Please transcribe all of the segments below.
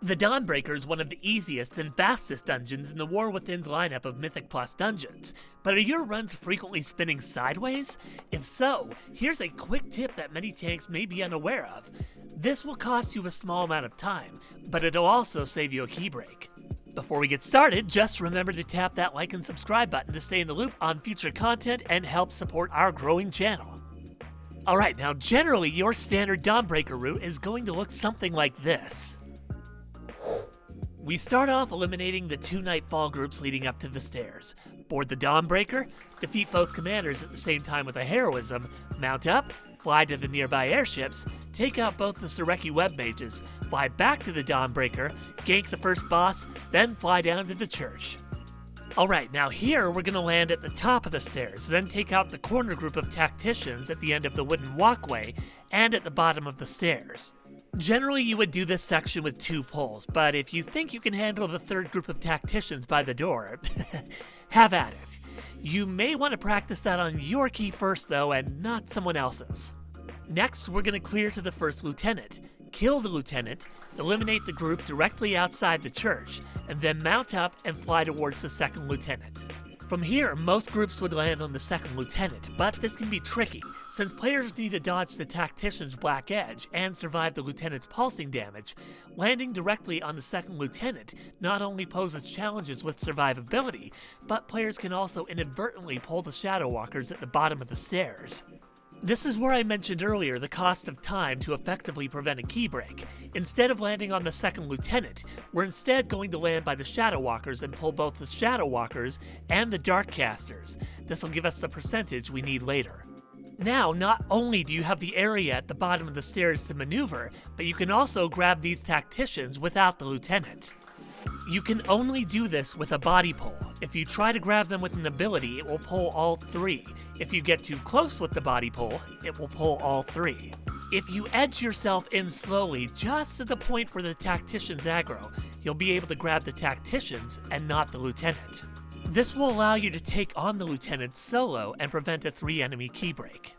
The Dawnbreaker is one of the easiest and fastest dungeons in the War Within's lineup of Mythic Plus dungeons. But are your runs frequently spinning sideways? If so, here's a quick tip that many tanks may be unaware of. This will cost you a small amount of time, but it'll also save you a key break. Before we get started, just remember to tap that like and subscribe button to stay in the loop on future content and help support our growing channel. Alright, now generally your standard Dawnbreaker route is going to look something like this. We start off eliminating the two Nightfall groups leading up to the stairs. Board the Dawnbreaker, defeat both commanders at the same time with a heroism, mount up, fly to the nearby airships, take out both the Sureki web mages, fly back to the Dawnbreaker, gank the first boss, then fly down to the church. Alright, now here we're gonna land at the top of the stairs, then take out the corner group of tacticians at the end of the wooden walkway and at the bottom of the stairs. Generally, you would do this section with 2 pulls, but if you think you can handle the third group of tacticians by the door, have at it. You may want to practice that on your key first though, and not someone else's. Next, we're going to clear to the first lieutenant, kill the lieutenant, eliminate the group directly outside the church, and then mount up and fly towards the second lieutenant. From here, most groups would land on the second lieutenant, but this can be tricky, since players need to dodge the tactician's black edge and survive the lieutenant's pulsing damage. Landing directly on the second lieutenant not only poses challenges with survivability, but players can also inadvertently pull the Shadow Walkers at the bottom of the stairs. This is where I mentioned earlier the cost of time to effectively prevent a key break. Instead of landing on the second lieutenant, we're instead going to land by the Shadow Walkers and pull both the Shadow Walkers and the Dark Casters. This will give us the percentage we need later. Now, not only do you have the area at the bottom of the stairs to maneuver, but you can also grab these tacticians without the lieutenant. You can only do this with a body pull. If you try to grab them with an ability, it will pull all 3. If you get too close with the body pull, it will pull all 3. If you edge yourself in slowly, just to the point where the tacticians aggro, you'll be able to grab the tacticians and not the lieutenant. This will allow you to take on the lieutenant solo and prevent a 3-enemy key break.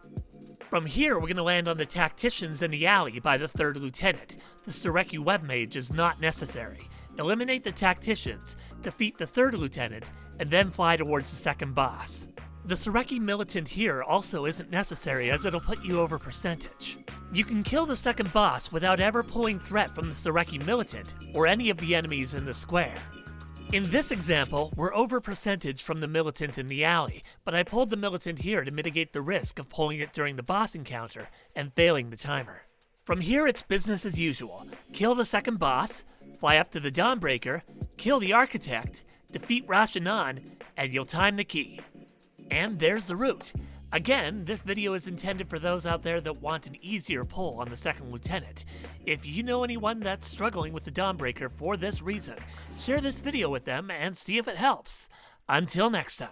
From here, we're going to land on the tacticians in the alley by the third lieutenant. The Sureki web mage is not necessary. Eliminate the tacticians, defeat the third lieutenant, and then fly towards the second boss. The Sureki militant here also isn't necessary as it'll put you over percentage. You can kill the second boss without ever pulling threat from the Sureki militant or any of the enemies in the square. In this example, we're over percentage from the militant in the alley, but I pulled the militant here to mitigate the risk of pulling it during the boss encounter and failing the timer. From here, it's business as usual. Kill the second boss, fly up to the Dawnbreaker, kill the Architect, defeat Rashanan, and you'll time the key. And there's the route. Again, this video is intended for those out there that want an easier pull on the second lieutenant. If you know anyone that's struggling with the Dawnbreaker for this reason, share this video with them and see if it helps. Until next time.